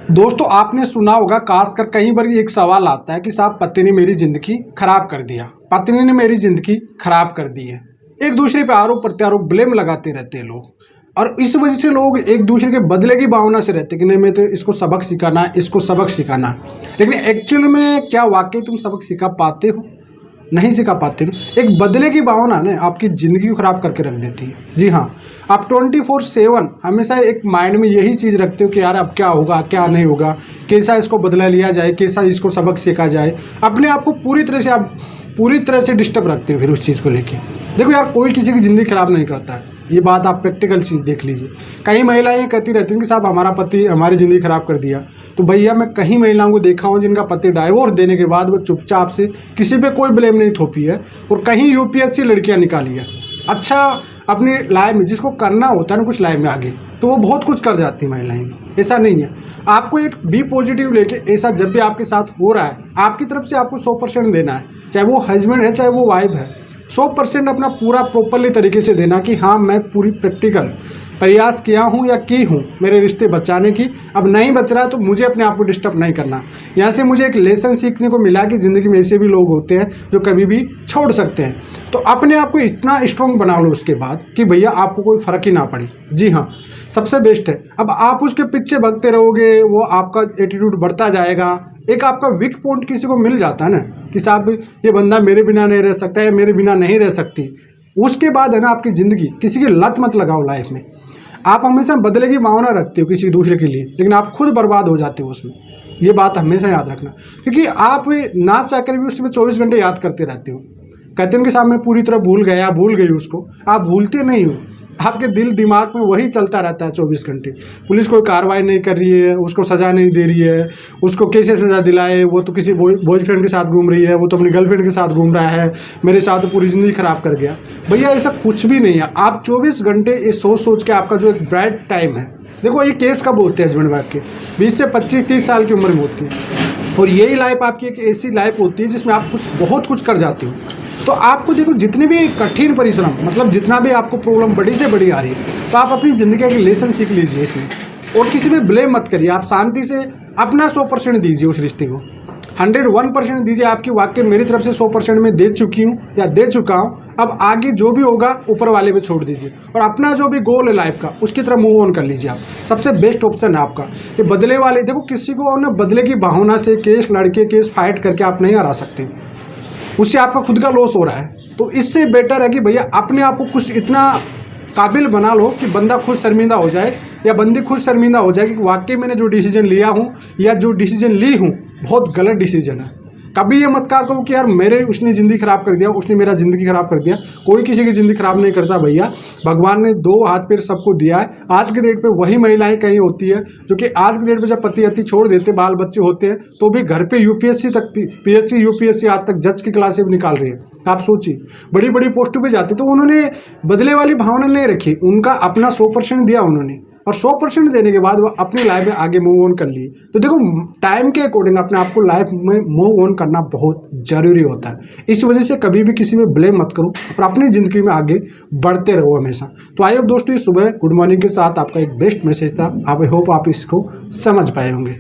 दोस्तों आपने सुना होगा, खासकर कई बार एक सवाल आता है कि साहब पति ने मेरी ज़िंदगी खराब कर दिया, पत्नी ने मेरी ज़िंदगी खराब कर दी है। एक दूसरे पे आरोप प्रत्यारोप ब्लेम लगाते रहते हैं लोग, और इस वजह से लोग एक दूसरे के बदले की भावना से रहते हैं कि नहीं मैं तो इसको सबक सिखाना है, इसको सबक सिखाना है। लेकिन एक्चुअल में क्या वाकई तुम सबक सिखा पाते हो? नहीं सिखा पाते हो। एक बदले की भावना ने आपकी ज़िंदगी को ख़राब करके रख देती है। जी हाँ, आप 24/7 हमेशा एक माइंड में यही चीज़ रखते हो कि यार अब क्या होगा, क्या नहीं होगा, कैसा इसको बदला लिया जाए, कैसा इसको सबक सीखा जाए। अपने आप को पूरी तरह से डिस्टर्ब रखते हो फिर उस चीज़ को लेके। देखो यार, कोई किसी की ज़िंदगी ख़राब नहीं करता है, ये बात आप प्रैक्टिकल चीज़ देख लीजिए। कई महिलाएं कहती रहती हैं कि साहब हमारा पति हमारी ज़िंदगी ख़राब कर दिया। तो भैया मैं कई महिलाओं को देखा हूँ जिनका पति डाइवोर्स देने के बाद वो चुपचाप से किसी पे कोई ब्लेम नहीं थोपी है, और कहीं यूपीएससी लड़कियाँ निकाली है। अच्छा, अपनी लाइफ में जिसको करना होता है ना कुछ लाइफ में आगे, तो वो बहुत कुछ कर जाती है महिलाएं। ऐसा नहीं है, आपको एक बी पॉजिटिव लेके ऐसा जब भी आपके साथ हो रहा है, आपकी तरफ से आपको 100% देना है। चाहे वो हस्बैंड है, चाहे वो वाइफ है, 100% अपना पूरा प्रॉपरली तरीके से देना कि हाँ मैं पूरी प्रैक्टिकल प्रयास किया हूँ या की हूँ मेरे रिश्ते बचाने की। अब नहीं बच रहा है तो मुझे अपने आप को डिस्टर्ब नहीं करना। यहाँ से मुझे एक लेसन सीखने को मिला कि ज़िंदगी में ऐसे भी लोग होते हैं जो कभी भी छोड़ सकते हैं। तो अपने आप को इतना स्ट्रॉन्ग बना लो उसके बाद कि भैया आपको कोई फ़र्क ही ना पड़े। जी हाँ, सबसे बेस्ट है। अब आप उसके पीछे भगते रहोगे, वो आपका एटीट्यूड बढ़ता जाएगा। एक आपका वीक पॉइंट किसी को मिल जाता है ना कि साहब ये बंदा मेरे बिना नहीं रह सकता है, मेरे बिना नहीं रह सकती। उसके बाद है ना आपकी ज़िंदगी किसी की लत मत लगाओ लाइफ में। आप हमेशा बदले की भावना रखते हो किसी दूसरे के लिए, लेकिन आप खुद बर्बाद हो जाते हो उसमें। ये बात हमेशा याद रखना, क्योंकि आप ना चाहकर भी उसमें 24 घंटे याद करते रहते हो। कहते हैं कि साहब मैं पूरी तरह भूल गई उसको। आप भूलते नहीं हो, आपके दिल दिमाग में वही चलता रहता है 24 घंटे। पुलिस कोई कार्रवाई नहीं कर रही है, उसको सज़ा नहीं दे रही है, उसको कैसे सज़ा दिलाए, वो तो किसी बॉयफ्रेंड के साथ घूम रही है, वो तो अपनी गर्लफ्रेंड के साथ घूम रहा है, मेरे साथ तो पूरी ज़िंदगी ख़राब कर गया। भैया ऐसा कुछ भी नहीं है। आप 24 घंटे ये सोच के आपका जो एक ब्राइट टाइम है, देखो ये केस कब होते हैं हस्बैंड वाइफ के, 20 से 25-30 साल की उम्र में होती है, और यही लाइफ आपकी एक ऐसी लाइफ होती है जिसमें आप बहुत कुछ कर जाते हो। तो आपको देखो, जितने भी कठिन परिश्रम, मतलब जितना भी आपको प्रॉब्लम बड़ी से बड़ी आ रही है, तो आप अपनी ज़िंदगी का लेसन सीख लीजिए इसमें, और किसी पे ब्लेम मत करिए। आप शांति से अपना 100% दीजिए उस रिश्ते को, 101% दीजिए। आपकी वाकई मेरी तरफ से 100% में दे चुकी हूँ या दे चुका हूँ। अब आगे जो भी होगा ऊपर वाले पे छोड़ दीजिए, और अपना जो भी गोल है लाइफ का उसकी तरफ मूव ऑन कर लीजिए। आप सबसे बेस्ट ऑप्शन है आपका। ये बदले वाले, देखो किसी को ना बदले की भावना से केस लड़के केस फाइट करके आप नहीं हरा सकते, उससे आपका खुद का लॉस हो रहा है। तो इससे बेटर है कि भैया अपने आप को कुछ इतना काबिल बना लो कि बंदा खुद शर्मिंदा हो जाए या बंदी खुद शर्मिंदा हो जाए कि वाकई मैंने जो डिसीजन लिया हूँ या जो डिसीजन ली हूँ बहुत गलत डिसीजन है। कभी ये मत कहा करो कि यार उसने ज़िंदगी ख़राब कर दिया, उसने मेरा ज़िंदगी ख़राब कर दिया। कोई किसी की ज़िंदगी ख़राब नहीं करता भैया। भगवान ने 2 हाथ पैर सबको दिया है। आज के डेट पे वही महिलाएं कहीं होती है जो कि आज के डेट पे जब पति अति छोड़ देते, बाल बच्चे होते हैं, तो भी घर पे यूपीएससी तक, पीएससी यूपीएससी आज तक जज की क्लासें भी निकाल रही है। आप सोचिए, बड़ी बड़ी पोस्टों पे जाते, तो उन्होंने बदले वाली भावना नहीं रखी, उनका अपना 100% दिया उन्होंने, और 100% देने के बाद वो अपनी लाइफ में आगे मूव ऑन कर लिए। तो देखो, टाइम के अकॉर्डिंग अपने आप को लाइफ में मूव ऑन करना बहुत ज़रूरी होता है। इस वजह से कभी भी किसी में ब्लेम मत करो और अपनी ज़िंदगी में आगे बढ़ते रहो हमेशा। तो आई होप दोस्तों, इस सुबह गुड मॉर्निंग के साथ आपका एक बेस्ट मैसेज था। आई होप आप इसको समझ पाए होंगे।